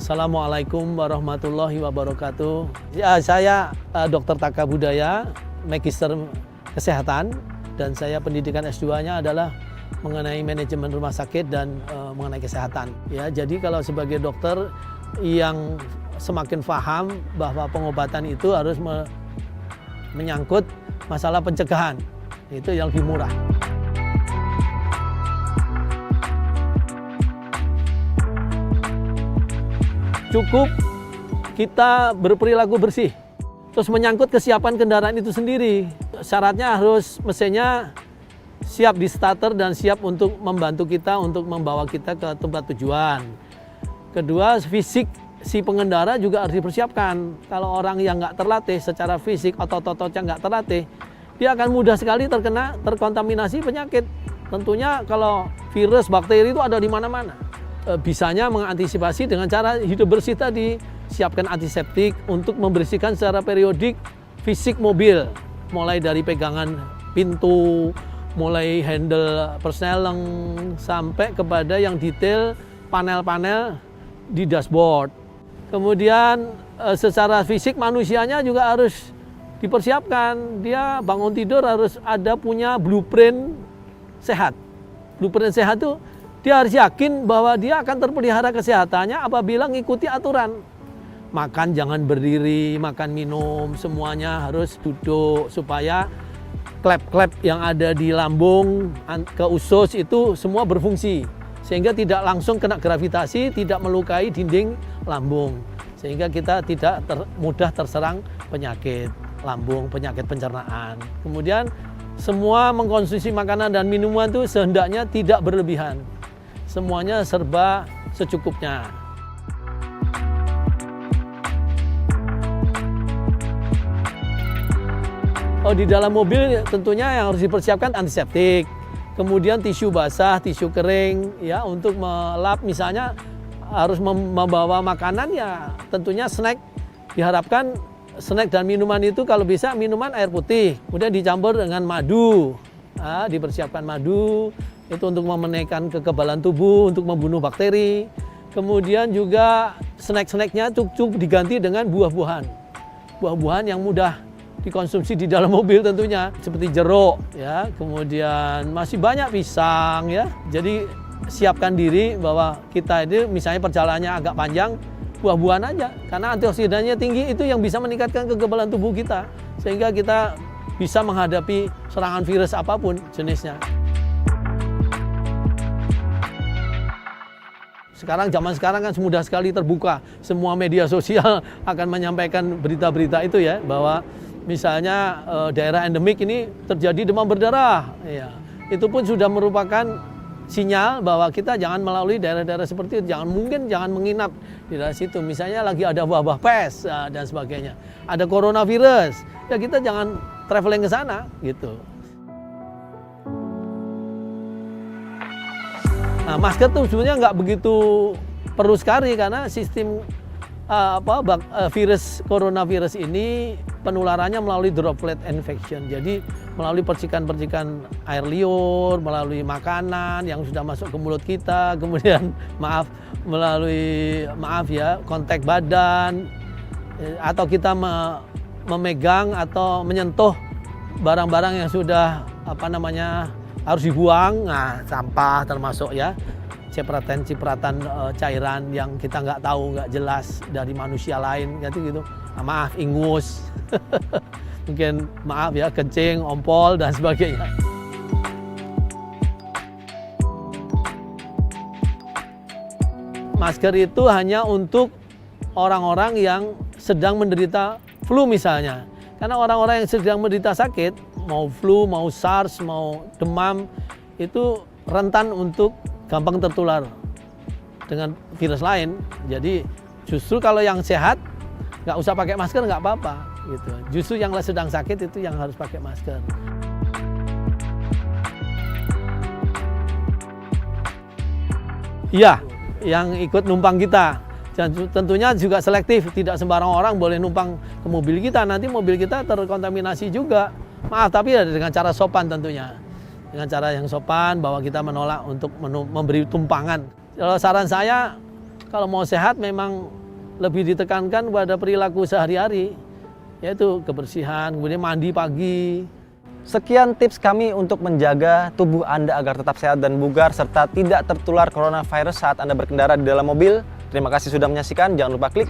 Assalamualaikum warahmatullahi wabarakatuh. Ya, saya Dr. Taka Budaya, Magister Kesehatan, dan saya pendidikan S2-nya adalah mengenai manajemen rumah sakit dan mengenai kesehatan. Ya, jadi kalau sebagai dokter yang semakin paham bahwa pengobatan itu harus menyangkut masalah pencegahan, itu yang lebih murah. Cukup kita berperilaku bersih, terus menyangkut kesiapan kendaraan itu sendiri. Syaratnya harus mesinnya siap di starter dan siap untuk membantu kita untuk membawa kita ke tempat tujuan. Kedua, fisik si pengendara juga harus dipersiapkan. Kalau orang yang nggak terlatih secara fisik, otot-ototnya nggak terlatih, dia akan mudah sekali terkontaminasi penyakit. Tentunya kalau virus, bakteri itu ada di mana-mana. Bisanya mengantisipasi dengan cara hidup bersih tadi, siapkan antiseptik untuk membersihkan secara periodik fisik mobil, mulai dari pegangan pintu, mulai handle persneleng, sampai kepada yang detail panel-panel di dashboard. Kemudian secara fisik manusianya juga harus dipersiapkan. Dia bangun tidur harus ada punya blueprint sehat. Blueprint sehat itu dia harus yakin bahwa dia akan terpelihara kesehatannya apabila mengikuti aturan. Makan jangan berdiri, makan minum semuanya harus duduk supaya klep-klep yang ada di lambung ke usus itu semua berfungsi. Sehingga tidak langsung kena gravitasi, tidak melukai dinding lambung. Sehingga kita tidak mudah terserang penyakit lambung, penyakit pencernaan. Kemudian semua mengkonsumsi makanan dan minuman itu sehendaknya tidak berlebihan. Semuanya serba secukupnya. Di dalam mobil tentunya yang harus dipersiapkan antiseptik, kemudian tisu basah, tisu kering, ya untuk melap. Misalnya harus membawa makanan, ya tentunya snack. Diharapkan snack dan minuman itu kalau bisa minuman air putih, kemudian dicampur dengan madu. Dipersiapkan madu. Itu untuk memenaikkan kekebalan tubuh, untuk membunuh bakteri. Kemudian juga snack-snacknya cukup diganti dengan buah-buahan. Buah-buahan yang mudah dikonsumsi di dalam mobil tentunya. Seperti jeruk, ya. Kemudian masih banyak pisang, ya. Jadi siapkan diri bahwa kita ini misalnya perjalanannya agak panjang, buah-buahan aja. Karena antioksidannya tinggi, itu yang bisa meningkatkan kekebalan tubuh kita. Sehingga kita bisa menghadapi serangan virus apapun jenisnya. Zaman sekarang kan mudah sekali terbuka. Semua media sosial akan menyampaikan berita-berita itu, ya, bahwa misalnya daerah endemik ini terjadi demam berdarah. Ya, itu pun sudah merupakan sinyal bahwa kita jangan melalui daerah-daerah seperti itu. Jangan menginap di daerah situ. Misalnya lagi ada wabah pes dan sebagainya. Ada coronavirus. Ya kita jangan traveling ke sana gitu. Nah, masker tuh sebenarnya nggak begitu perlu sekali karena sistem virus coronavirus ini penularannya melalui droplet infection. Jadi melalui percikan-percikan air liur, melalui makanan yang sudah masuk ke mulut kita, kemudian melalui kontak badan, atau kita memegang atau menyentuh barang-barang yang sudah harus dibuang, sampah termasuk, ya, cipratan cairan yang kita nggak tahu, nggak jelas dari manusia lain, gitu. Maaf, ingus, mungkin maaf ya, kencing, ompol dan sebagainya. Masker itu hanya untuk orang-orang yang sedang menderita flu misalnya, karena orang-orang yang sedang menderita sakit, mau flu, mau SARS, mau demam, itu rentan untuk gampang tertular dengan virus lain. Jadi justru kalau yang sehat nggak usah pakai masker, nggak apa-apa gitu. Justru yang sedang sakit itu yang harus pakai masker. Iya, yang ikut numpang kita. Dan tentunya juga selektif, tidak sembarang orang boleh numpang ke mobil kita. Nanti mobil kita terkontaminasi juga. Maaf, tapi dengan cara sopan tentunya. Dengan cara yang sopan, bahwa kita menolak untuk memberi tumpangan. Kalau saran saya, Kalau mau sehat memang lebih ditekankan pada perilaku sehari-hari, yaitu kebersihan, kemudian mandi pagi. Sekian tips kami untuk menjaga tubuh Anda agar tetap sehat dan bugar serta tidak tertular coronavirus saat Anda berkendara di dalam mobil. Terima kasih sudah menyaksikan. Jangan lupa klik